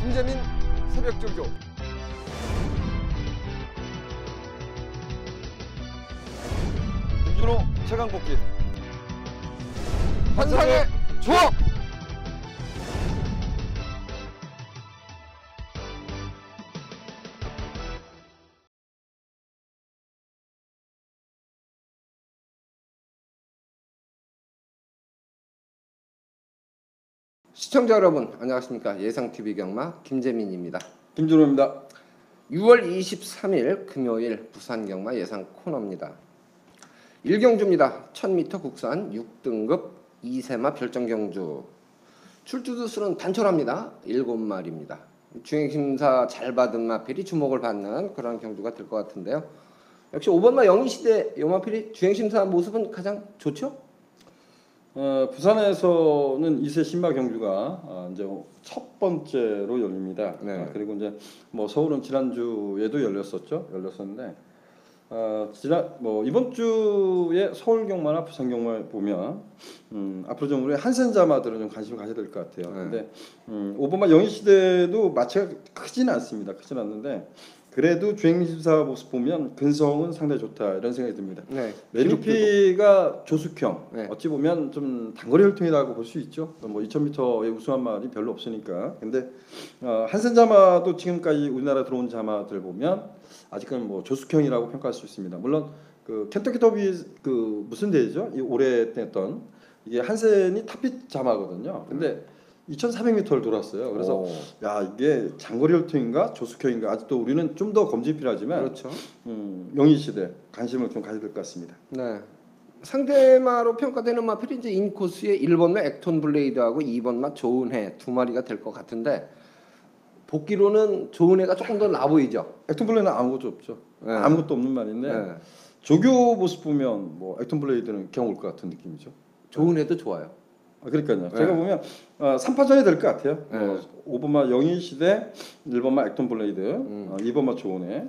김재민 새벽조교. 김준호 최강복기. 환상의 조합. 시청자 여러분 안녕하십니까. 예상TV 경마 김재민입니다. 김준호입니다. 6월 23일 금요일 부산경마 예상 코너입니다. 1경주입니다. 1000m 국산 6등급 2세마 별정경주. 출두두 수는 단촐합니다. 7마리입니다. 주행심사 잘 받은 마필이 주목을 받는 그런 경주가 될 것 같은데요. 역시 5번마 영희시대 요 마필이 주행심사 모습은 가장 좋죠? 부산에서는 2세 신마 경주가 이제 첫 번째로 열립니다. 네. 그리고 이제 뭐 서울은 지난주에도 열렸었는데 이번 주에 서울 경마나 부산 경마 보면 앞으로 좀 우리 한센자마들은 좀 관심을 가져야 될 것 같아요. 네. 근데 5번마 영희시대도 마치가 크지는 않습니다. 크지는 않는데 그래도 주행심사 모습 보면 근성은 상당히 좋다 이런 생각이 듭니다. 네. 메리피가 조숙형, 네. 어찌 보면 좀 단거리 혈통이라고 볼 수 있죠. 뭐 2000m에 우승한 말이 별로 없으니까. 근데 한센자마도 지금까지 우리나라 들어온 자마들 보면 아직은 뭐 조숙형이라고 평가할 수 있습니다. 물론 그 켄터키 더비 그 무슨 대회죠? 이 올해 했던 이게 한센이 탑핏 자마거든요. 근데 2,400m를 돌았어요. 그래서 야 이게 장거리 혈통인가 조숙형인가 아직도 우리는 좀 더 검증이 필요하지만 그렇죠. 영희시대 관심을 좀 가져야 될 것 같습니다. 네. 상대마로 평가되는 마필이 이제 인코스의 1번마 액톤 블레이드하고 2번마 좋은 해 두 마리가 될 것 같은데 복귀로는 좋은 해가 조금 더 나 보이죠. 액톤 블레이드는 아무것도 없죠. 네. 아무것도 없는 말인데 네. 조교 모습 보면 뭐 액톤 블레이드는 그냥 올 것 같은 느낌이죠. 좋은 해도 좋아요. 그러니까요. 네. 제가 보면 3파전이 될 것 같아요. 네. 5번마 영희시대, 1번마 액톤 블레이드, 2번마 좋은 해.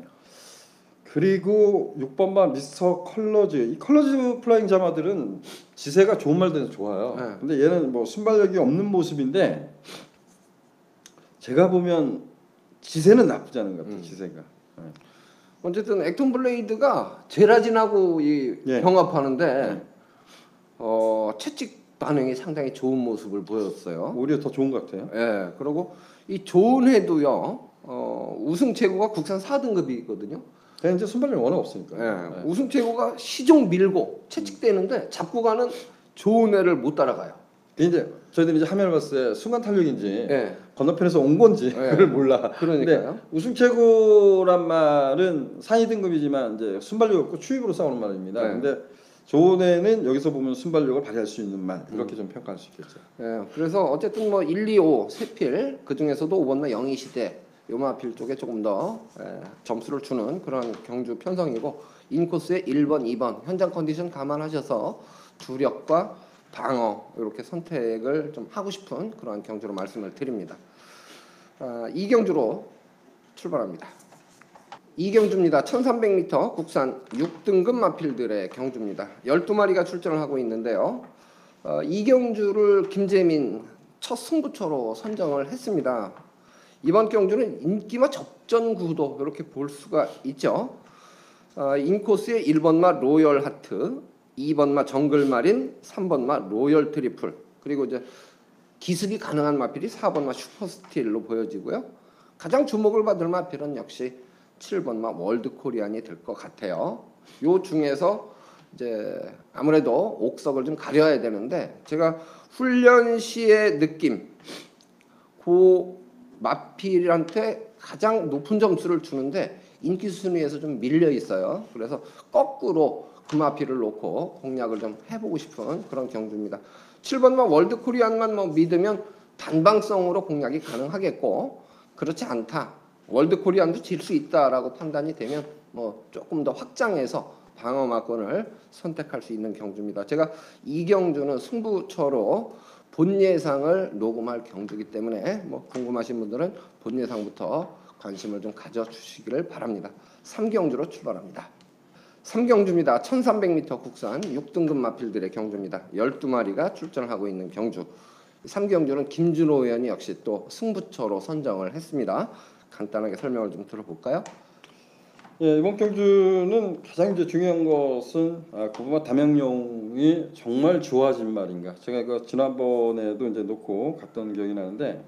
그리고 6번마 미스터 컬러즈. 이 컬러즈 플라잉 자마들은 지세가 좋은 말들은 좋아요. 네. 근데 얘는 뭐 순발력이 없는 모습인데 제가 보면 지세는 나쁘지 않은 것 같아요. 지세가. 네. 어쨌든 액톤 블레이드가 제라진하고 이 예. 병합하는데 채찍 반응이 상당히 좋은 모습을 보였어요. 오히려 더 좋은 것 같아요. 예. 그리고 이 좋은 해도요. 우승 최고가 국산 4등급이거든요. 근데 이제 순발력이 워낙 없으니까. 예. 네. 우승 최고가 시종 밀고 채찍대는데 잡고 가는 좋은 애를 못 따라가요. 이제 저희들이 이제 화면을 봤을 때 순간 탄력인지 예. 건너편에서 온 건지 그걸 몰라. 그러니까요. 근데 우승 최고란 말은 상위 등급이지만 이제 순발력 없고 추입으로 싸우는 말입니다. 네. 근데 좋은 애는 여기서 보면 순발력을 발휘할 수 있는 말 이렇게 좀 평가할 수 있겠죠. 예. 그래서 어쨌든 뭐 1, 2, 5 세 필 그 중에서도 5번마 영희시대 요마필 쪽에 조금 더 점수를 주는 그런 경주 편성이고 인코스의 1번, 2번 현장 컨디션 감안하셔서 주력과 방어 이렇게 선택을 좀 하고 싶은 그런 경주로 말씀을 드립니다. 이 경주로 출발합니다. 이 경주입니다. 1300m 국산 6등급 마필들의 경주입니다. 12마리가 출전을 하고 있는데요. 이 경주를 김재민 첫 승부처로 선정을 했습니다. 이번 경주는 인기마 접전 구도 이렇게 볼 수가 있죠. 인코스의 1번마 로열 하트, 2번마 정글마린, 3번마 로열 트리플, 그리고 이제 기습이 가능한 마필이 4번마 슈퍼스틸로 보여지고요. 가장 주목을 받을 마필은 역시 7번마 월드코리안이 될 것 같아요. 요 중에서 이제 아무래도 옥석을 좀 가려야 되는데 제가 훈련 시의 느낌, 그 마필한테 가장 높은 점수를 주는데 인기 순위에서 좀 밀려 있어요. 그래서 거꾸로 그 마필을 놓고 공략을 좀 해보고 싶은 그런 경주입니다. 7번만 월드코리안만 뭐 믿으면 단방성으로 공략이 가능하겠고 그렇지 않다. 월드코리안도 질 수 있다라고 판단이 되면 뭐 조금 더 확장해서 방어마권을 선택할 수 있는 경주입니다. 제가 이 경주는 승부처로 본 예상을 녹음할 경주이기 때문에 뭐 궁금하신 분들은 본 예상부터 관심을 좀 가져주시기를 바랍니다. 3경주로 출발합니다. 3경주입니다. 1300m 국산 6등급 마필들의 경주입니다. 12마리가 출전하고 있는 경주. 3경주는 김준호 의원이 역시 또 승부처로 선정을 했습니다. 간단하게 설명을 좀 들어볼까요? 예, 이번 경주는 가장 이제 중요한 것은 구보마 담양용이 정말 좋아진 말인가. 제가 그 지난번에도 이제 놓고 갔던 기억이 나는데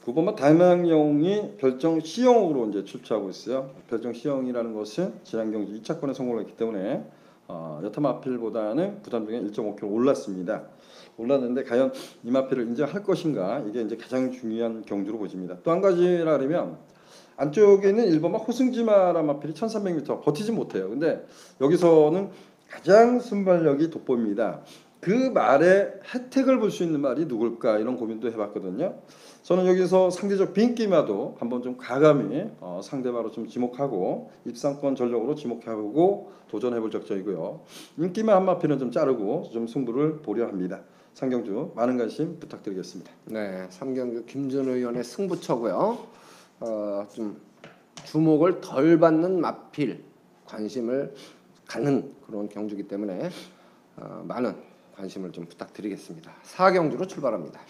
구보마 담양용이 별정 C형으로 이제 출처하고 있어요. 별정 C형이라는 것은 지난 경주 2차권에 성공을 했기 때문에 여타 마필보다는 부담 중에 1.5kg 올랐습니다. 올랐는데 과연 이 마필을 인정할 것인가, 이게 이제 가장 중요한 경주로 보집니다. 또 한 가지라 그러면 안쪽에 있는 1번마 호승지마란 마필이 1300m 버티지 못해요. 근데 여기서는 가장 순발력이 돋보입니다. 그 말의 혜택을 볼 수 있는 말이 누굴까, 이런 고민도 해봤거든요. 저는 여기서 상대적 빈기마도 한번 좀 과감히 상대방으로 좀 지목하고 입상권 전력으로 지목하고 도전해볼 적정이고요. 인기마 한 마필은 좀 자르고 좀 승부를 보려 합니다. 상경주 많은 관심 부탁드리겠습니다. 네, 3경주 김준호 의원의 승부처고요. 좀 주목을 덜 받는 마필, 관심을 갖는 그런 경주기 때문에 많은 관심을 좀 부탁드리겠습니다. 4경주로 출발합니다.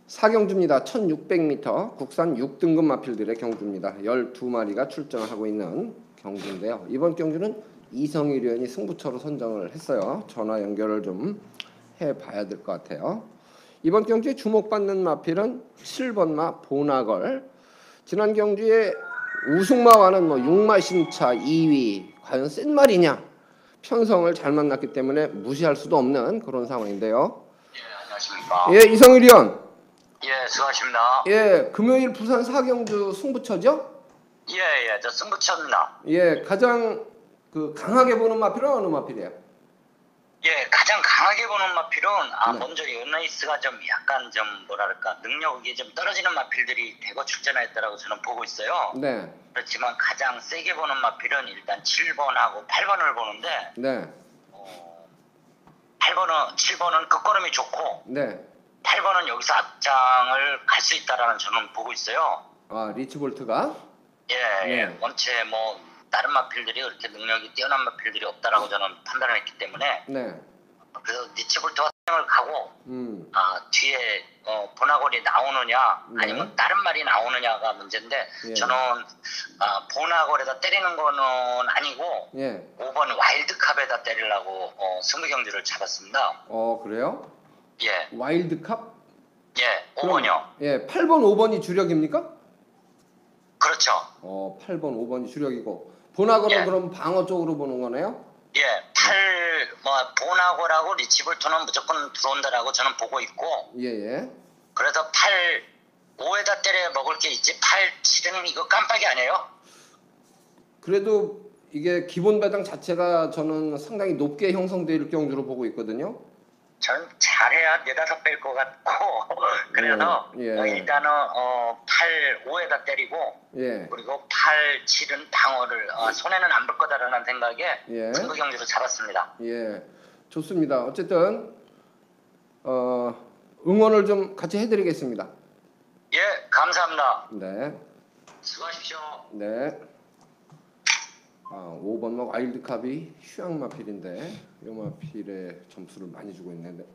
4경주입니다. 1600m 국산 6등급 마필들의 경주입니다. 12마리가 출전하고 있는 경주인데요. 이번 경주는 이성일 의원이 승부처로 선정을 했어요. 전화 연결을 좀 해봐야 될 것 같아요. 이번 경주에 주목받는 마필은 7번마 보나걸. 지난 경주에 우승마와는 6마 심차 2위, 과연 센 말이냐, 편성을 잘 만났기 때문에 무시할 수도 없는 그런 상황인데요. 예, 안녕하십니까. 예, 이성일 의원. 예, 수고하십니다. 예, 금요일 부산 4경주 승부처죠? 예, 저 승부처입니다. 예, 가장 강하게 보는 마필은 어느 마필이에요? 예, 가장 강하게 보는 마필은 네. 먼저 연레이스가 좀 약간 좀 뭐랄까 능력이 좀 떨어지는 마필들이 대거 출전했다라고 저는 보고 있어요. 네, 그렇지만 가장 세게 보는 마필은 일단 7번하고 8번을 보는데 네, 7번은 끝걸음이 좋고 네. 8번은 여기서 앞장을 갈 수 있다라는 저는 보고 있어요. 아, 리치볼트가? 예, 네. 원체 뭐 다른 마필들이 그렇게 능력이 뛰어난 마필들이 없다라고 저는 판단을 했기 때문에 네. 그래서 니치볼트와 을 가고 뒤에 보나골이 나오느냐 네. 아니면 다른 말이 나오느냐가 문제인데 예. 저는 보나골에다 때리는 거는 아니고 예. 5번 와일드캅에다 때리려고 승부 경주를 잡았습니다. 그래요? 예, 와일드캅? 예, 5번이요. 예, 8번, 5번이 주력입니까? 그렇죠. 8번, 5번이 주력이고 보나gol은 예. 그럼 방어 쪽으로 보는 거네요? 예, 보나골하고 리치볼트는 무조건 들어온다라고 저는 보고 있고 예. 그래서 5에다 때려 먹을 게 있지 7은 이거 깜빡이 아니에요? 그래도 이게 기본 배당 자체가 저는 상당히 높게 형성될 경주로 보고 있거든요. 저는 잘해야 4-5 뺄 것 같고 그래서 예. 일단은 5에다 때리고 예. 그리고 7은 방어를 손해는 안 볼 거다라는 생각에 예. 승부 경주로 잡았습니다. 예. 좋습니다. 어쨌든 응원을 좀 같이 해드리겠습니다. 예, 감사합니다. 네. 수고하십시오. 네. 5번 와일드캅이 휴양 마필인데 이 마필에 점수를 많이 주고 있는데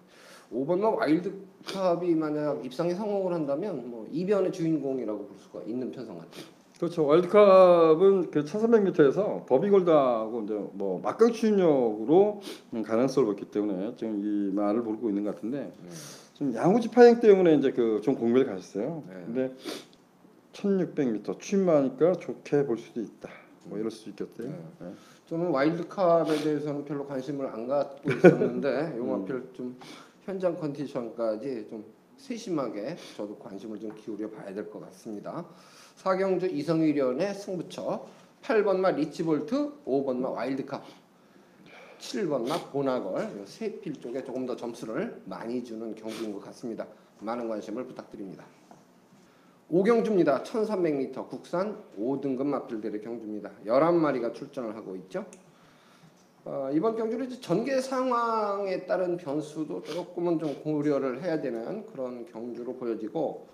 5번 와일드캅이 만약 입상에 성공을 한다면 뭐 이변의 주인공이라고 볼 수가 있는 편성 같아요. 그렇죠. 월드컵은 그 1300m에서 더비골드하고 이제 뭐 막강 추진력으로 가능성을 봤기 때문에 지금 이 말을 모르고 있는 것 같은데 지금 양호지 파행 때문에 이제 좀 공백을 가졌어요. 네. 근데 1600m 추진마니까 좋게 볼 수도 있다. 뭐 이럴 수도 있겠대요. 네. 저는 와일드캅에 대해서는 별로 관심을 안 갖고 있었는데 이 마필 좀 현장 컨디션까지 좀 세심하게 저도 관심을 좀 기울여 봐야 될 것 같습니다. 4경주 이성일 의원의 승부처 8번마 리치볼트, 5번마 와일드캅, 7번마 보나걸 세 필 쪽에 조금 더 점수를 많이 주는 경주인 것 같습니다. 많은 관심을 부탁드립니다. 5경주입니다. 1300m 국산 5등급 마필들의 경주입니다. 11마리가 출전을 하고 있죠. 이번 경주는 이제 전개 상황에 따른 변수도 조금은 좀 고려를 해야 되는 그런 경주로 보여지고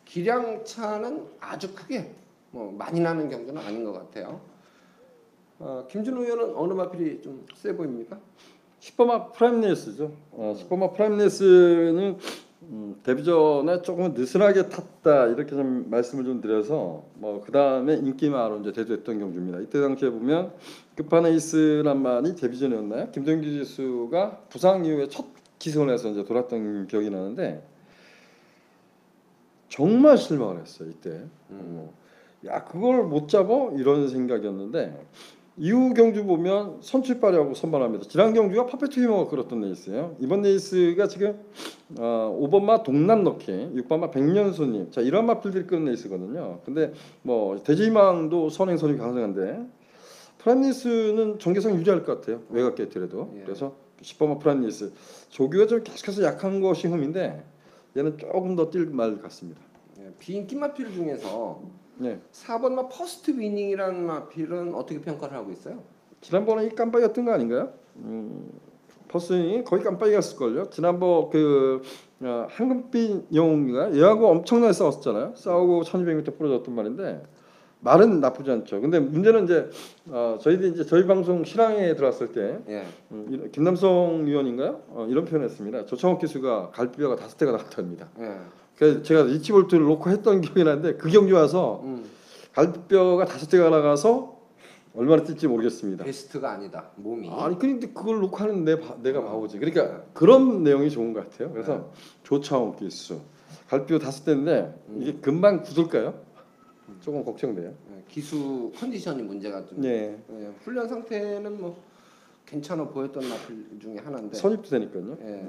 기량차는 아주 크게 많이 나는 경주는 아닌 것 같아요. 김준호 의원은 어느 마필이 좀 세 보입니까? 10번마 프라임네스죠. 10번마 프라임네스는 데뷔전에 조금 느슨하게 탔다 이렇게 좀 말씀을 좀 드려서 뭐 그 다음에 인기마로 이제 대두했던 경주입니다. 이때 당시에 보면 끝판에 이스란 말이 데뷔전이었나요? 김동규 지수가 부상 이후에 첫 기승을 해서 이제 돌았던 기억이 나는데 정말 실망을 했어요 이때. 야 그걸 못 잡아 이런 생각이었는데 이후 경주 보면 선출발이하고 선발합니다. 지난 경주가 퍼펙트 휘머가 끌었던 레이스예요. 이번 레이스가 지금 5번마 동남넣기, 6번마 백년손님, 자 이런 마필들이 끄는 레이스거든요. 근데 뭐 대지희망도 선행 선이 가능한데 프라임리스는 전개성 유지할 것 같아요. 외곽 게이트라도. 예. 그래서 10번마 프라임리스 조규가 좀 계속해서 약한 것이 흠인데 얘는 조금 더 뛸 말 같습니다. 예, 비인기 마필 중에서 네. 4번마 퍼스트 위닝이라는 마필은 어떻게 평가를 하고 있어요? 지난번에 이 깜빡이었던 거 아닌가요? 퍼스니 거의 깜빡이 갔을걸요. 지난번 그 황금빛 영웅이가 얘하고 엄청나게 싸웠었잖아요. 싸우고 1200m 부러졌던 말인데 말은 나쁘지 않죠. 근데 문제는 이제 저희들이 이제 저희 방송 실황에 들어왔을 때 예. 김남성 위원인가요? 이런 표현했습니다. 조창욱 기수가 갈비뼈가 5대가 나갔답니다. 예. 그래서 제가 리치볼트를 놓고 했던 기억이 나는데 그 경기 와서 갈비뼈가 5대가 나가서 얼마나 뛸지 모르겠습니다. 베스트가 아니다. 몸이. 아니 근데 그걸 놓고 하는 내가 바보지. 그러니까 그런 내용이 좋은 것 같아요. 그래서 조창욱 기수 갈비뼈 5대인데 이게 금방 굳을까요? 조금 걱정돼요. 예, 기수 컨디션이 문제가 좀. 네. 예, 훈련 상태는 뭐 괜찮아 보였던 마필 중에 하나인데. 선입도 되니까요. 예.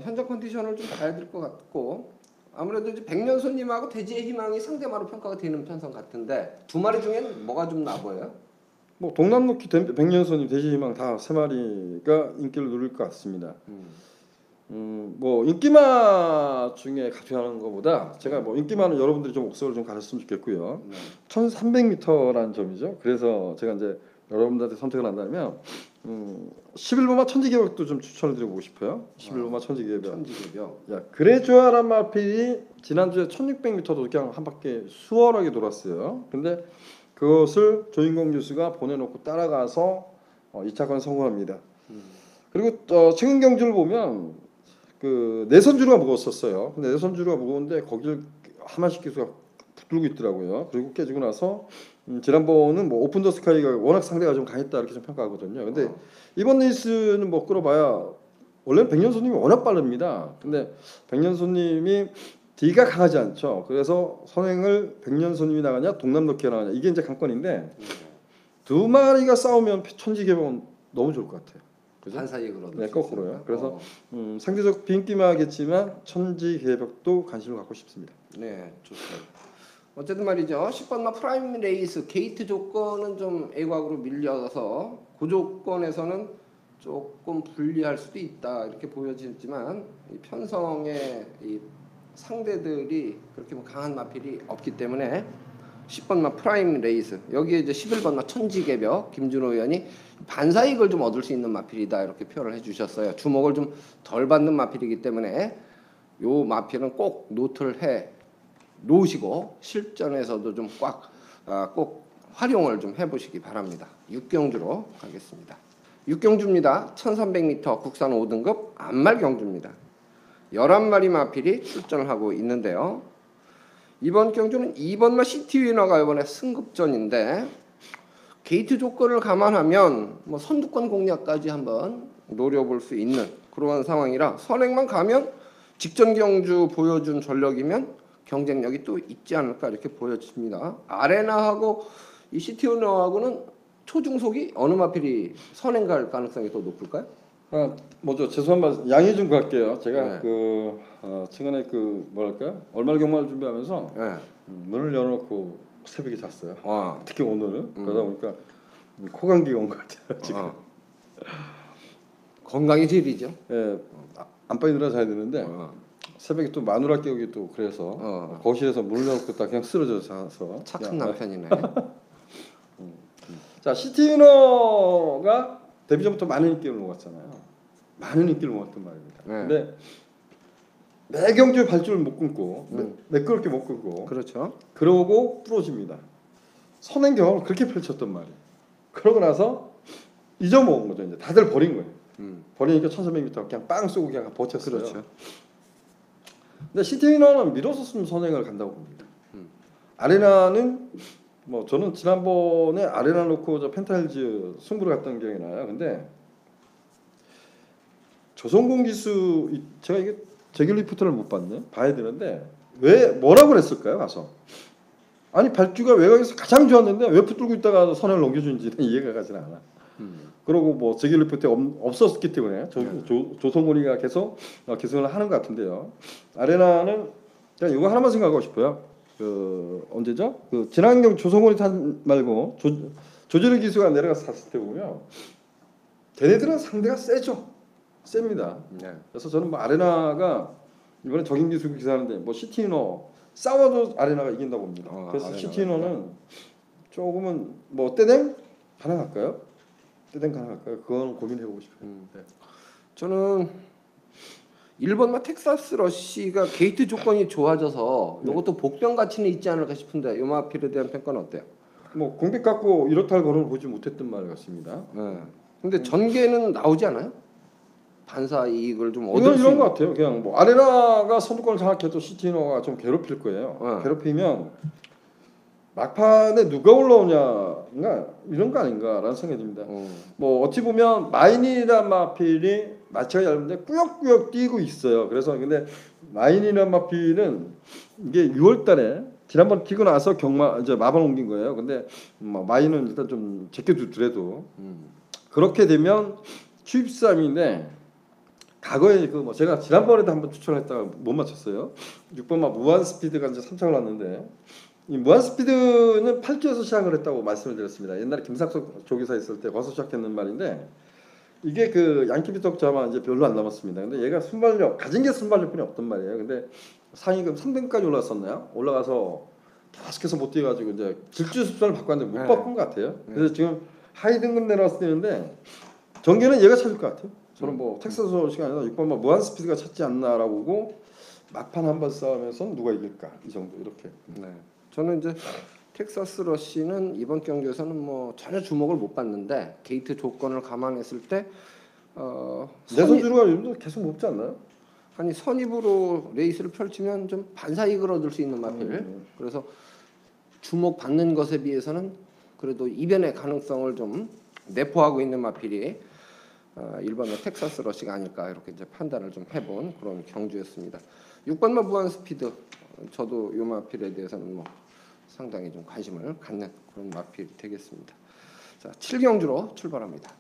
현장 컨디션을 좀 봐야 될 것 같고 아무래도 이제 백년손님하고 대지의 희망이 상대마로 평가가 되는 편성 같은데 두 마리 중에는 뭐가 좀 나 보여요? 뭐 동남로키 백년손님 대지희망 다 3마리가 인기를 누릴 것 같습니다. 뭐 인기마 중에 가져가는 것보다 제가 뭐 인기마는 여러분들이 좀 옥석을 좀 가졌으면 좋겠고요. 1300m라는 점이죠. 그래서 제가 이제 여러분들한테 선택을 한다면 11번마 천지개벽도 좀 추천을 드리고 싶어요. 11번마 천지개벽. 천지개벽. 야 그레주아란 마필이 지난주에 1600m도 그냥 한 바퀴 수월하게 돌았어요. 근데 그것을 조인공 교수가 보내놓고 따라가서 2차권 성공합니다. 그리고 최근 경주를 보면 그 내선주로가 무거웠었어요. 근데 내선주로가 무거운데 거기를 하만식 기수가 붙들고 있더라고요. 그리고 깨지고 나서 지난번은 뭐 오픈 더 스카이가 워낙 상대가 좀 강했다 이렇게 좀 평가하거든요. 근데 이번 레이스는 뭐 끌어봐야 원래는 백년손님이 워낙 빠릅니다. 근데 백년손님이 D가 강하지 않죠. 그래서 선행을 백년손님이 나가냐 동남넣기가 나가냐 이게 이제 관건인데 두 마리가 싸우면 천지개봉은 너무 좋을 것 같아요. 그죠? 반 사이에 그러는. 네, 거꾸로요. 그래서 상대적 비인기마겠지만 천지개벽도 관심을 갖고 싶습니다. 네, 좋습니다. 어쨌든 말이죠. 10번마 프라임 레이스 게이트 조건은 좀 애곽으로 밀려서 그 조건에서는 조금 불리할 수도 있다 이렇게 보여지지만 이 편성의 이 상대들이 그렇게 뭐 강한 마필이 없기 때문에 10번마 프라임 레이스 여기에 이제 11번마 천지개벽 김준호 의원이 반사이익을 좀 얻을 수 있는 마필이다 이렇게 표현을 해주셨어요. 주목을 좀 덜 받는 마필이기 때문에 요 마필은 꼭 노트를 해 놓으시고 실전에서도 좀 꼭 활용을 좀 해보시기 바랍니다. 6경주로 가겠습니다. 6경주입니다. 1300m 국산 5등급 안말 경주입니다. 11마리 마필이 출전을 하고 있는데요. 이번 경주는 2번마 시티위너가 이번에 승급전인데 게이트 조건을 감안하면 뭐 선두권 공략까지 한번 노려볼 수 있는 그러한 상황이라 선행만 가면 직전 경주 보여준 전력이면 경쟁력이 또 있지 않을까 이렇게 보여집니다. 아레나하고 이 시티위너하고는 초중속이 어느 마필이 선행 갈 가능성이 더 높을까요? 먼저 죄송한 말 양해 좀 구할게요. 제가 네. 최근에 뭐랄까요 얼마나 경마를 준비하면서 네. 문을 열어놓고 새벽에 잤어요. 와. 특히 오늘은 그러다 보니까 코감기가 온 것 같아요 지금. 건강이 제일이죠. 예, 안방에 들어 자야 되는데 새벽에 또 마누라 깨우기 또 그래서 거실에서 문을 열어놓고 딱 그냥 쓰러져 자서. 착한 남편이네. 자 시티위너가 데뷔전부터 많은 인기를 모았잖아요. 많은 인기를 모았단 말입니다. 네. 근데 매 경주에 발줄을 못 끊고 매끄럽게 못 끊고 그렇죠. 그러고 부러집니다. 선행 경험을 그렇게 펼쳤단 말이에요. 그러고 나서 잊어먹은 거죠. 이제 다들 버린 거예요. 버리니까 1300m 그냥 빵 쏘고 그냥 버텼어요. 그렇죠. 근데 시티너는 밀어섰으면 선행을 간다고 봅니다. 아레나는 뭐 저는 지난번에 아레나 놓고 저 펜타일즈 승부를 갔던 기억이 나요. 근데 조성공 기수 제가 이게 재결 리포트를 못 봤네. 봐야 되는데 왜 뭐라고 그랬을까요? 가서 아니 발주가 외곽에서 가장 좋았는데 왜 붙들고 있다가 선행을 넘겨준지는 이해가 가지 않아. 그리고 뭐 재결 리포트에 없었기 때문에 조성곤이가 계속 계승을 하는 것 같은데요. 아레나는 그냥 이거 하나만 생각하고 싶어요. 그 언제죠? 그 지난경 조성곤이 탄 말고 조재르 기수가 내려가서 탔을 때 보면 걔네들은 상대가 세죠. 셉니다. 네. 그래서 저는 뭐 아레나가 이번에 적임 기수 기사하는데 뭐 시티너 싸워도 아레나가 이긴다고 봅니다. 그래서 아레나가 시티너는 조금은 뭐 떼댕 가능할까요? 떼댕 가능할까요? 그건 고민해보고 싶어요. 네. 저는 1번마 텍사스 러시가 게이트 조건이 좋아져서 이것도 복병 가치는 있지 않을까 싶은데 요마필에 대한 평가는 어때요? 뭐 공백 갖고 이렇다 할 거는 보지 못했던 말 같습니다. 네. 근데 전개는 나오지 않아요? 반사 이익을 좀 얻을 이건 수 이런 있는. 것 같아요. 그냥 뭐 아레나가 선두권을 장악해도 시티너가 좀 괴롭힐 거예요. 네. 괴롭히면 막판에 누가 올라오냐가 이런 거 아닌가라는 생각이 듭니다. 뭐 어찌 보면 마인이란 마필이 마취가 얇은데 꾸역꾸역 뛰고 있어요. 그래서 근데 마인이란 마필은 이게 6월달에 지난번 뛰고 나서 이제 마방 옮긴 거예요. 근데 마인은 일단 좀 제껴두더라도 그렇게 되면 취입3인데 과거에 그 뭐 제가 지난번에도 한번 추천했다가 못 맞췄어요. 6번마 무한 스피드가 이제 3착을 왔는데 이 무한 스피드는 8기에서 시작을 했다고 말씀을 드렸습니다. 옛날에 김상석 조기사 있을 때 거기서 시작했는 말인데 이게 그 양키비톡 자마 이제 별로 안 남았습니다. 근데 얘가 순발력 가진 게 순발력뿐이 없단 말이에요. 근데 상위금 3등까지 올라갔었나요? 올라가서 계속해서 못 뛰어가지고 이제 질주 습관을 바꿨는데 못 바꾼 것 같아요. 그래서 지금 하위 등급 내려왔을 때인데 전개는 얘가 찾을 것 같아요. 저는 뭐 텍사스 시간에 6번 무한 스피드가 찾지 않나라고 보고 막판 한번 싸우면서 누가 이길까 이 정도 이렇게. 네. 저는 이제 텍사스 러시는 이번 경기에서는 뭐 전혀 주목을 못 받는데 게이트 조건을 감안했을 때 내 선주가 요즘도 계속 높지 않나요? 아니 선입으로 레이스를 펼치면 좀 반사이익을 얻을 수 있는 마필. 그래서 주목 받는 것에 비해서는 그래도 이변의 가능성을 좀 내포하고 있는 마필이 1번의 텍사스 러시가 아닐까 이렇게 이제 판단을 좀 해본 그런 경주였습니다. 6번마 무한 스피드 저도 이 마필에 대해서는 뭐 상당히 좀 관심을 갖는 그런 마필이 되겠습니다. 자, 7경주로 출발합니다.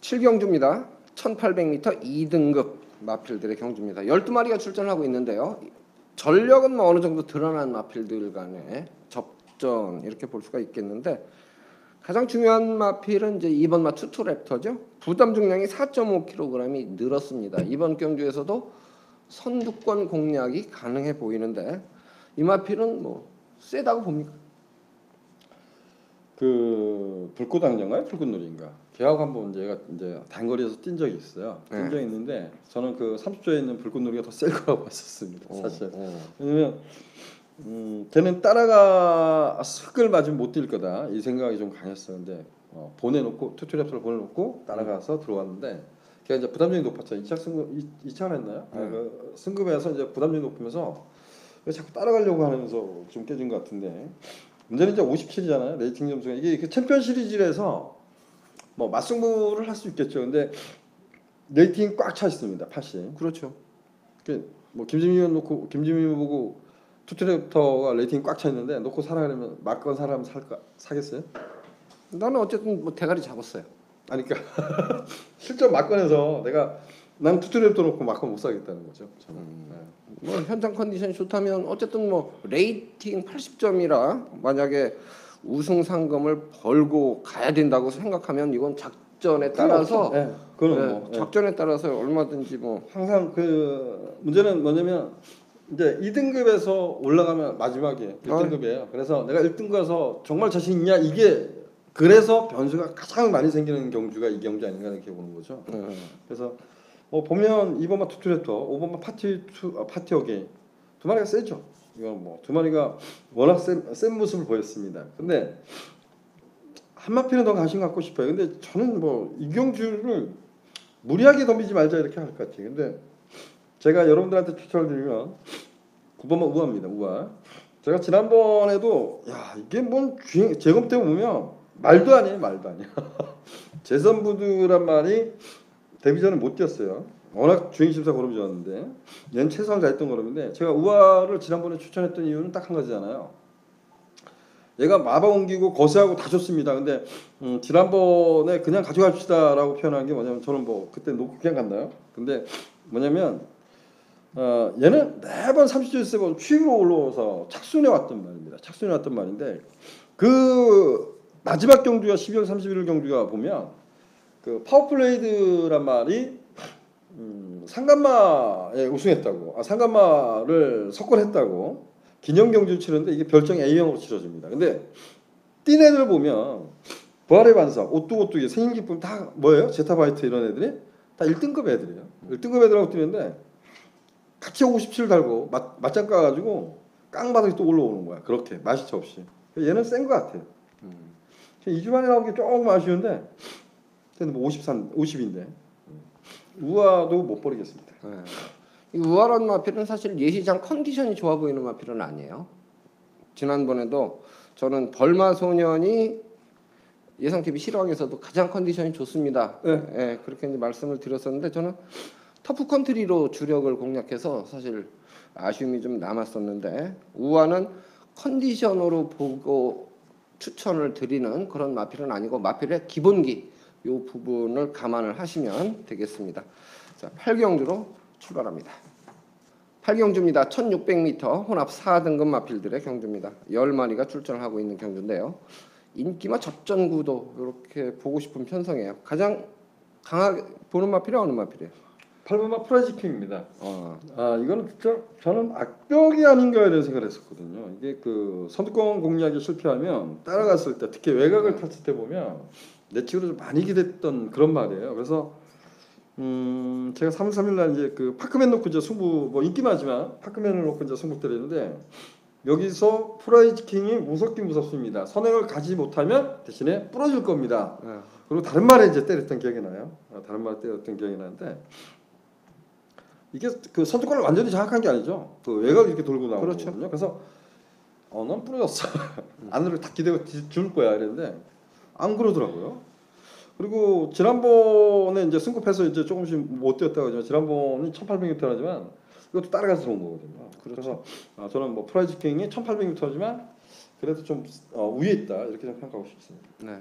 7경주입니다. 1800m 2등급 마필들의 경주입니다. 12마리가 출전을 하고 있는데요. 전력은 뭐 어느 정도 드러난 마필들 간의 접전 이렇게 볼 수가 있겠는데 가장 중요한 마필은 이제 2번마 투투랩터죠. 부담 중량이 4.5kg이 늘었습니다. 이번 경주에서도 선두권 공략이 가능해 보이는데 이 마필은 뭐 세다고 봅니까? 그 불꽃안전가요? 불꽃놀이인가? 걔하고 한번 얘가 이제 단거리에서 뛴 적이 있어요. 뛴 네. 적이 있는데 저는 그 30초에 있는 불꽃놀이가 더 셀 거라고 봤었습니다. 사실. 왜냐면 걔는 따라가 흙을 맞으면 못 뛸 거다 이 생각이 좀 강했어요. 근데 보내놓고 투투랩터를 보내놓고 따라가서 들어왔는데 걔가 이제 부담점이 높았죠. 2차 승급 2차를 했나요? 그 승급에서 이제 부담점이 높으면서 자꾸 따라가려고 하면서 좀 깨진 것 같은데 문제는 이제 57이잖아요. 레이팅 점수가 이게 그 챔피언 시리즈에서 뭐 맞승부를 할 수 있겠죠. 근데 레이팅 꽉 차 있습니다. 80. 그렇죠. 뭐 김지민 놓고 김지민 보고 투트랙터가 레이팅 꽉 차 있는데 놓고 살아가려면 맞건 사람 사겠어요? 나는 어쨌든 뭐 대가리 잡았어요. 아니 그러니까 실전 맞건에서 난 투트랙터 놓고 맞건 못 사겠다는 거죠. 저는. 뭐 현장 컨디션이 좋다면 어쨌든 뭐 레이팅 80점이라 만약에 우승 상금을 벌고 가야 된다고 생각하면 이건 작전에 따라서 네, 그거는 뭐 작전에 따라서 얼마든지 뭐 항상 그 문제는 뭐냐면 이제 2등급에서 올라가면 마지막에 1등급이에요. 그래서 내가 1등 가서 정말 자신 있냐 이게 그래서 변수가 가장 많이 생기는 경주가 이 경주 아닌가 이렇게 보는 거죠. 그래서 뭐 보면 2번마 투투레터, 5번마 파티어게 두 마리가 세죠. 이건 뭐 두 마리가 워낙 센 모습을 보였습니다. 근데 한 마피는 더 관심 갖고 싶어요. 근데 저는 뭐 이 경주를 무리하게 덤비지 말자 이렇게 할 것 같아요. 근데 제가 여러분들한테 추천을 드리면 9번만 우아입니다. 우아. 제가 지난번에도 야 이게 뭔 주행 재검 때 보면 말도 아니에요. 말도 아니야. 재선부두란 말이 데뷔전을 못 뛰었어요. 워낙 주행심사 걸음이 좋았는데 얘는 최선을 다했던 걸음인데 제가 우아를 지난번에 추천했던 이유는 딱 한 가지잖아요. 얘가 마법 옮기고 거세하고 다 좋습니다. 근데 지난번에 그냥 가져갑시다라고 표현한 게 뭐냐면 저는 뭐 그때 놓고 그냥 갔나요? 근데 뭐냐면 얘는 매번 30주 추위로 올라와서 착순해 왔던 말입니다. 착순해 왔던 말인데 그 마지막 경주가 12월 31일 경주가 보면 그 파워플레이드란 말이 상간마에 우승했다고, 상간마를 석권했다고 기념 경주 치르는데 이게 별정 A형으로 치러집니다. 근데 뛴 애들 보면 부활의 반석, 오뚜오뚜기, 생일 기쁨 다 뭐예요? 제타바이트 이런 애들이 다 1등급 애들이에요. 1등급 애들하고 뛰는데 같이 57 달고 맞짱 까가지고 깡바닥에 또 올라오는 거야. 그렇게 마시차 없이. 얘는 센 것 같아요. 2주 만에 나온 게 조금 아쉬운데 근데 뭐 50인데 우아도 못 버리겠습니다. 네. 이 우아란 마필은 사실 예시장 컨디션이 좋아 보이는 마필은 아니에요. 지난번에도 저는 벌마 소년이 예상 TV 실황에서도 가장 컨디션이 좋습니다. 네. 예, 그렇게 이제 말씀을 드렸었는데 저는 터프 컨트리로 주력을 공략해서 사실 아쉬움이 좀 남았었는데 우아는 컨디션으로 보고 추천을 드리는 그런 마필은 아니고 마필의 기본기 이 부분을 감안을 하시면 되겠습니다. 자, 8경주로 출발합니다. 8경주입니다. 1600m 혼합 4등급 마필들의 경주입니다. 10마리가 출전을 하고 있는 경주인데요. 인기마 접전구도 이렇게 보고 싶은 편성이에요. 가장 강하게 보는 마필이 어느 마필이에요? 8번마 프라이즈킹입니다. 이거는 진짜 저는 악벽이 아닌가 이런 생각을 했었거든요. 이게 그 선두권 공략이 실패하면 따라갔을 때 특히 외곽을 탔을 때 보면 내치로 좀 많이 기댔던 그런 말이에요. 그래서 제가 3월 3일 날 이제 그 파크맨 놓고 이제 승부 뭐 인기마지만 파크맨을 놓고 이제 승부 때리는데 여기서 프라이즈킹이 무섭긴 무섭습니다. 선행을 가지 못하면 대신에 부러질 겁니다. 그리고 다른 말에 이제 때렸던 기억이 나요. 다른 말에 때렸던 기억이 나는데 이게 그 선두권을 완전히 장악한 게 아니죠. 그 외곽을 이렇게 돌고 나오거든요. 그렇죠. 그래서 넌 부러졌어. 안으로 다 기대고 줄 거야 이랬는데 안 그러더라고요. 그리고 지난번에 이제 승급해서 이제 조금씩 못 뛰었다고 하지만 지난번이 1800m 하지만 이것도 따라가서 들어온 거거든요. 그래서 저는 뭐 프라이즈킹이 1800m지만 그래도 좀 위에 있다 이렇게 좀 평가하고 싶습니다. 네.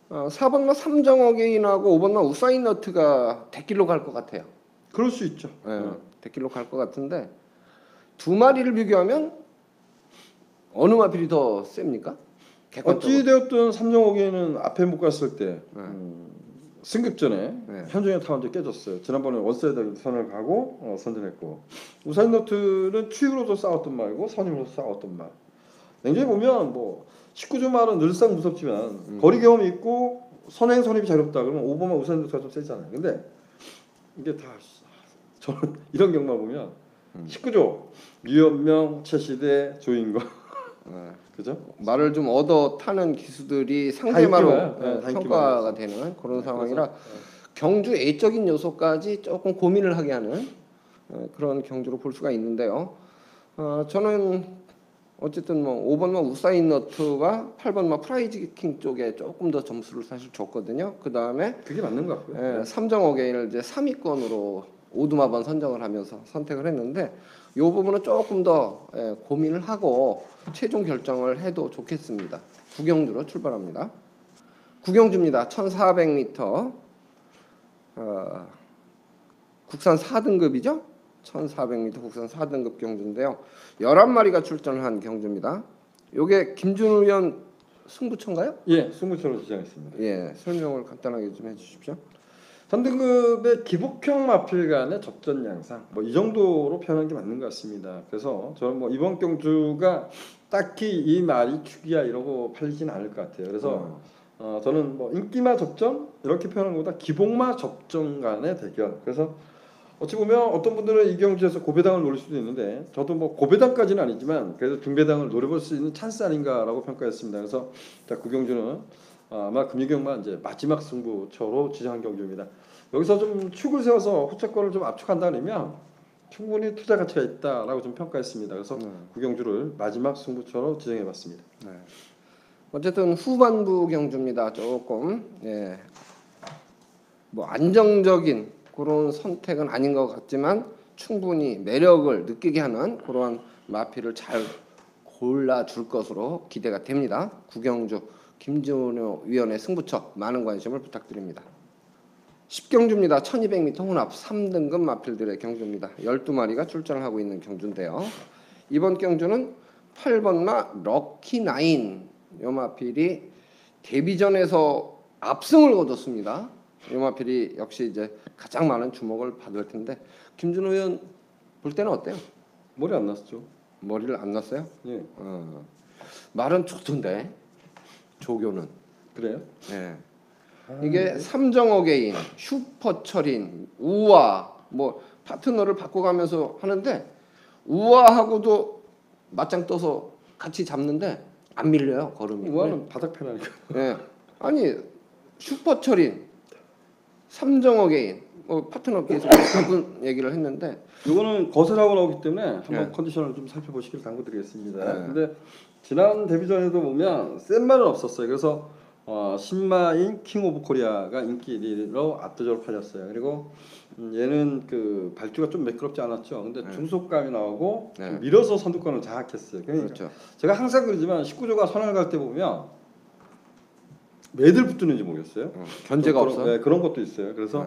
4번마 삼정어게인하고 5번마 우사인너트가 대길로 갈 것 같아요. 그럴 수 있죠. 네. 대길로 갈 것 같은데 두 마리를 비교하면 어느 마필이 더 셉니까? 어찌 되었든 삼정호기에는 앞에 못 갔을 때 승급전에 현종의 타운이 깨졌어요. 지난번에 원사이드 선을 가고 선전했고 우사인너트는 추위로도 싸웠던 말고 선임으로도 싸웠던 말. 냉정히 보면 뭐 19주 말은 늘상 무섭지만 거리 경험이 있고 선행 선임이 잘 없다 그러면 5번만 우사인너트가 좀 세잖아요. 근데 이게 다 저는 이런 경우만 보면 19조 유연명 최시대 조인거 그죠? 말을 좀 얻어 타는 기수들이 상대마로 다 평가가 되는 그런 상황이라 경주 애적인 요소까지 조금 고민을 하게 하는 그런 경주로 볼 수가 있는데요. 저는 어쨌든 뭐 5번마 우사인너트와 8번마 프라이즈킹 쪽에 조금 더 점수를 사실 줬거든요. 그 다음에 그게 맞는 것 같고요. 삼정어게인을 이제 3위권으로 오두마번 선정을 하면서 선택을 했는데 이 부분은 조금 더 고민을 하고 최종 결정을 해도 좋겠습니다. 9경주로 출발합니다. 9경주입니다. 1400m 국산 4등급이죠. 1400m 국산 4등급 경주인데요. 11마리가 출전을 한 경주입니다. 요게 김준우 의원 승부처인가요? 예, 승부처로 지정했습니다. 예, 설명을 간단하게 좀 해주십시오. 선등급의 기복형 마필 간의 접전 양상 뭐 이 정도로 표현한 게 맞는 것 같습니다. 그래서 저는 뭐 이번 경주가 딱히 이 말이 축이야 이러고 팔리진 않을 것 같아요. 그래서 저는 뭐 인기마 접전 이렇게 표현하는 것보다 기복마 접전 간의 대결. 그래서 어찌 보면 어떤 분들은 이 경주에서 고배당을 노릴 수도 있는데 저도 뭐 고배당까지는 아니지만 그래도 중배당을 노려볼 수 있는 찬스 아닌가라고 평가했습니다. 그래서 자, 그 경주는 아마 금유경만 이제 마지막 승부처로 지정한 경주입니다. 여기서 좀 축을 세워서 호차권을 좀 압축한다 그러면 충분히 투자 가치가 있다라고 좀 평가했습니다. 그래서 구경주를 마지막 승부처로 지정해봤습니다. 네. 어쨌든 후반부 경주입니다. 조금 뭐 안정적인 그런 선택은 아닌 것 같지만 충분히 매력을 느끼게 하는 그러한 마필을 잘 골라줄 것으로 기대가 됩니다. 구경주 김준호 위원의 승부처 많은 관심을 부탁드립니다. 10경주입니다. 1200m 혼합 3등급 마필들의 경주입니다. 12마리가 출전을 하고 있는 경주인데요. 이번 경주는 8번마 럭키나인 요 마필이 데뷔전에서 압승을 거뒀습니다. 요 마필이 역시 이제 가장 많은 주목을 받을 텐데 김준호 의원 볼 때는 어때요? 머리 안 났죠? 머리를 안 났어요? 예, 말은 좋던데 조교는 그래요? 예. 이게 삼정어게인, 슈퍼철인, 우아 뭐 파트너를 바꿔가면서 하는데 우아하고도 맞짱 떠서 같이 잡는데 안 밀려요 걸음이. 우아는 바닥 패라니까. 예. 아니 슈퍼철인, 삼정어게인 뭐 파트너 계속 바꾼 얘기를 했는데 이거는 거슬하고 나오기 때문에 한번 네. 컨디션을 좀 살펴보시길 당부드리겠습니다. 네. 근데 지난 데뷔전에도 보면 센 말은 없었어요. 그래서 신마인 킹 오브 코리아가 인기 1위로 압도적으로 팔렸어요. 그리고 얘는 그 발주가 좀 매끄럽지 않았죠. 근데 네. 중속감이 나오고 네. 좀 밀어서 선두권을 장악했어요. 그러니까 그렇죠. 제가 항상 그러지만 19조가 선을 갈 때 보면 매들 붙드는지 모르겠어요. 견제가 좀 없어. 네, 그런 것도 있어요. 그래서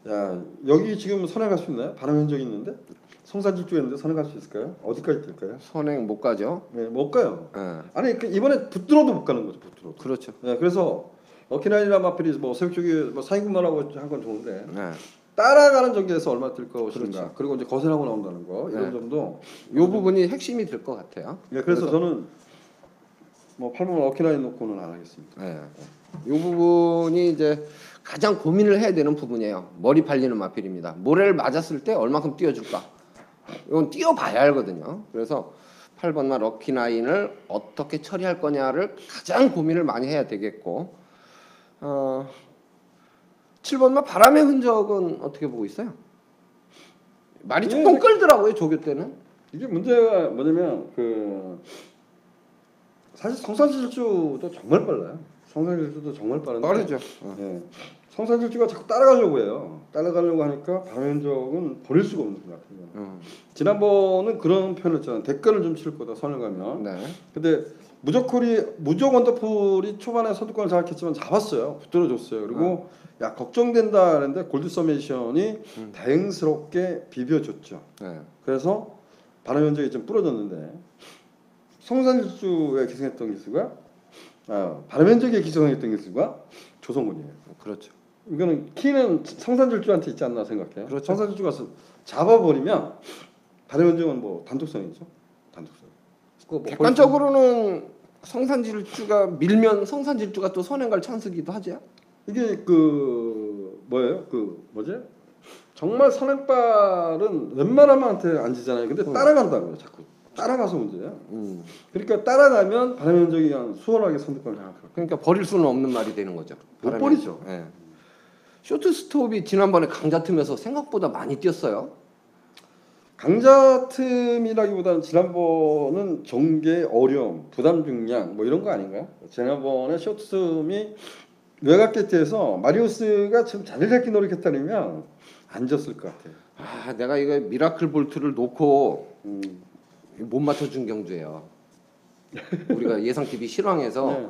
야 여기 지금 선을 갈 수 있나요? 바람 현적이 있는데 성산질주가 있는데 선을 갈 수 있을까요? 어디까지 될까요? 선행 못 가죠. 네, 못 가요. 예. 아니 이번에 붙들어도 못 가는 거죠. 붙들어도. 그렇죠. 네, 그래서 럭키나인이나 마필이 뭐 새벽쪽에 뭐 사인군만하고 한 건 좋은데 예. 따라가는 전개에서 얼마 뛸 것인가. 그렇죠. 그리고 이제 거슬하고 나온다는 거 이런 네. 점도. 요 부분이 핵심이 될 것 같아요. 네, 그래서 저는 뭐 8번 럭키나인 놓고는 안 하겠습니다. 예. 요 부분이 이제 가장 고민을 해야 되는 부분이에요. 머리 팔리는 마필입니다. 모래를 맞았을 때 얼마큼 띄워줄까? 이건 띄워봐야 알거든요. 그래서 8번마 럭키나인을 어떻게 처리할 거냐를 가장 고민을 많이 해야 되겠고 7번마 바람의 흔적은 어떻게 보고 있어요? 말이 조금 끌더라고요. 조교 때는. 이게 문제가 뭐냐면 그 사실 성산질주도 정말 빨라요. 성산질주도 정말 빠른데. 빠르죠. 예. 성산질주가 자꾸 따라가려고 해요. 따라가려고 하니까 바람의 흔적은 버릴 수가 없는 것 같아요. 지난번은 그런 표현을 했잖아요. 대가를 좀 치를 거다 선을 가면. 네. 근데 무적 원더풀이 초반에 선두권을 장악했지만 잡았어요. 붙들어줬어요. 그리고 야 걱정된다 그랬는데 골드 서메이션이 다행스럽게 비벼줬죠. 네. 그래서 바람 현적이 좀 부러졌는데 성산질주에 기승했던 기수가 바람 현적에 기승했던 기수가 조성군이에요. 그렇죠. 이거는 키는 성산질주한테 있지 않나 생각해요. 그렇죠. 성산질주가 잡아버리면 바람 현적은 뭐 단독성이죠. 단독성. 그거 뭐 객관적으로는 성산질주가 밀면 성산질주가 또 선행 갈 찬스기도 하죠. 이게 그 뭐예요? 그 뭐지? 정말 선행발은 웬만하면한테 안 지잖아요. 근데 따라간다고요, 자꾸. 따라가서 문제예요. 그러니까 따라가면 바람 현적이 그냥 수월하게 선두권을 장악하고. 그러니까 버릴 수는 없는 말이 되는 거죠. 못 바람이. 버리죠. 예. 쇼트 스톱이 지난번에 강자 틈에서 생각보다 많이 뛰었어요. 강자 틈이라기보다는 지난번은 전개 어려움, 부담 중량 뭐 이런 거 아닌가요? 지난번에 쇼트숨이 외곽 게이트에서 마리우스가 지금 자리 잡기 노력했다면 안 졌을 것 같아요. 아, 내가 이거 미라클 볼트를 놓고 못 맞춰준 경주예요. 우리가 예상 TV 실황에서 네.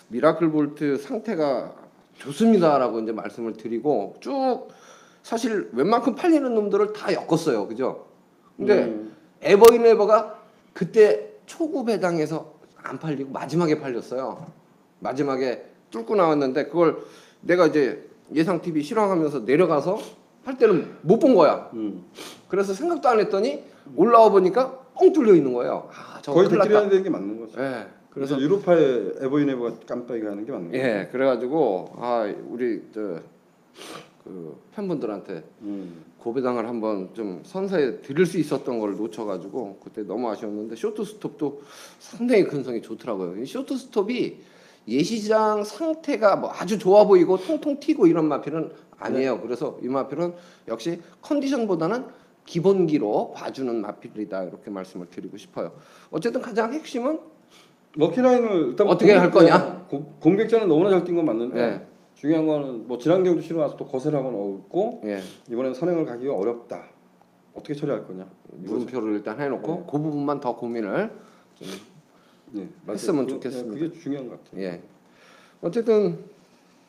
미라클 볼트 상태가 좋습니다라고 이제 말씀을 드리고 쭉 사실 웬만큼 팔리는 놈들을 다 엮었어요, 그죠? 근데 에버인에버가 그때 초구 배당에서 안 팔리고 마지막에 팔렸어요. 마지막에 뚫고 나왔는데 그걸 내가 이제 예상 TV 실황하면서 내려가서 할 때는 못 본 거야. 그래서 생각도 안 했더니 올라와 보니까 뻥 뚫려 있는 거예요. 아, 저거 거의 큰일 대끼리 났다. 하는 게 맞는 거죠. 예. 그래서 유로파의 에버인에버가 깜빡이가 하는 게 맞는 거죠. 예, 그래가지고 아 우리 그 팬분들한테 고배당을 한번 좀 선사해 드릴 수 있었던 걸 놓쳐가지고 그때 너무 아쉬웠는데 쇼트 스톱도 상당히 근성이 좋더라고요. 이 쇼트 스톱이 예시장 상태가 뭐 아주 좋아 보이고 통통 튀고 이런 마필은 아니에요. 그래서 이 마필은 역시 컨디션보다는 기본기로 봐주는 마필이다 이렇게 말씀을 드리고 싶어요. 어쨌든 가장 핵심은 럭키라인을 일단 어떻게 할 거냐? 공격자는 너무나 잘 뛴 건 맞는데 예. 중요한 거는 뭐 지난 경주 치러 와서 또 거세라고는 어렵고 예. 이번에는 선행을 가기가 어렵다. 어떻게 처리할 거냐? 물음표를 일단 해놓고 네. 그 부분만 더 고민을 좀 네, 했으면 맞아요. 좋겠습니다. 그게 중요한 것 같아요. 예. 어쨌든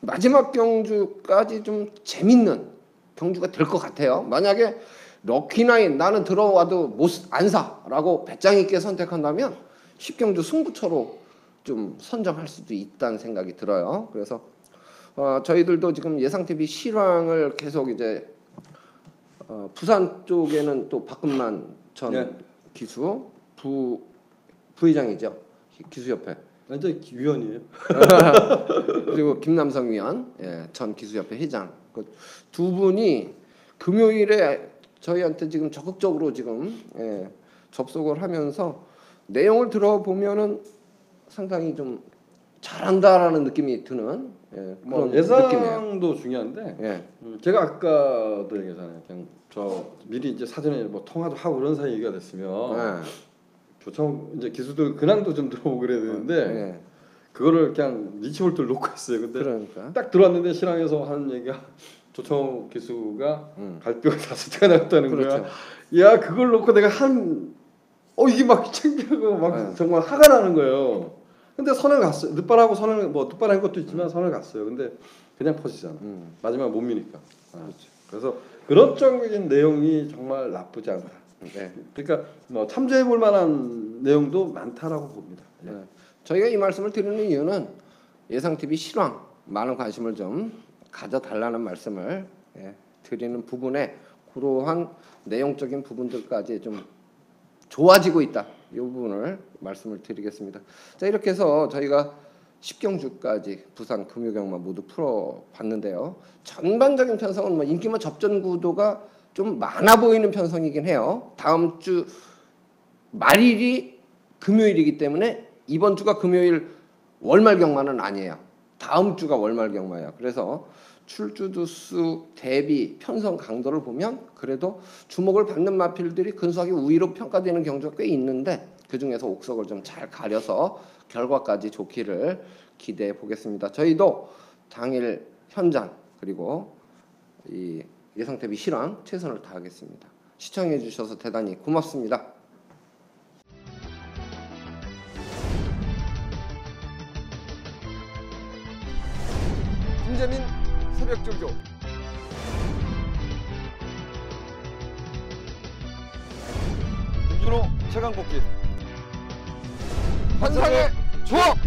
마지막 경주까지 좀 재밌는 경주가 될 것 같아요. 만약에 럭키나인 나는 들어와도 못 안 사라고 배짱 있게 선택한다면 10경주 승부처로 좀 선정할 수도 있다는 생각이 들어요. 그래서 저희들도 지금 예상TV 실황을 계속 이제 부산 쪽에는 또 박근만 전 네. 기수 부회장이죠. 기수협회. 완전 위원이에요. 그리고 김남성 위원, 예, 전 기수협회 회장. 그 두 분이 금요일에 저희한테 지금 적극적으로 지금 접속을 하면서 내용을 들어보면은 상당히 좀 잘한다라는 느낌이 드는 뭐 그런 느낌이에요. 예상도 중요한데 예, 제가 아까도 얘기했잖아요. 그냥 저 미리 이제 사전에 뭐 통화도 하고 그런 사이 얘기가 됐으면 예, 조청 이제 기수들 근황도 좀 들어보고 그래야 되는데 예. 그거를 그냥 리치볼트를 놓고 했어요. 근데 그러니까 딱 들어왔는데 실황에서 하는 얘기가 조청 기수가 음. 갈뼈가 5개가 나왔다는 그렇죠. 거야. 야 그걸 놓고 내가 이게 막 창피하고 막 네. 정말 화가 나는 거예요. 근데 선을 갔어요. 늦발하고 선을 뭐 늦발한 것도 있지만 선을 갔어요. 근데 그냥 퍼지잖아. 마지막 못 미니까. 그래서 그런 쪽인 내용이 정말 나쁘지 않다. 네. 그러니까 뭐 참조해 볼 만한 내용도 많다라고 봅니다. 예. 네. 저희가 이 말씀을 드리는 이유는 예상TV 실황 많은 관심을 좀 가져달라는 말씀을 드리는 부분에 그러한 내용적인 부분들까지 좀 좋아지고 있다. 이 부분을 말씀을 드리겠습니다. 자 이렇게 해서 저희가 10경주까지 부산 금요경마 모두 풀어봤는데요. 전반적인 편성은 뭐 인기만 접전 구도가 좀 많아 보이는 편성이긴 해요. 다음 주 말일이 금요일이기 때문에 이번 주가 금요일 월말 경마는 아니에요. 다음 주가 월말 경마예요. 그래서 출주두수 대비 편성 강도를 보면 그래도 주목을 받는 마필들이 근소하게 우위로 평가되는 경주가 꽤 있는데 그 중에서 옥석을 좀 잘 가려서 결과까지 좋기를 기대해 보겠습니다. 저희도 당일 현장 그리고 이 예상TV 실황 최선을 다하겠습니다. 시청해 주셔서 대단히 고맙습니다. 김재민 새벽정조 김준호 최강복기 환상의 조합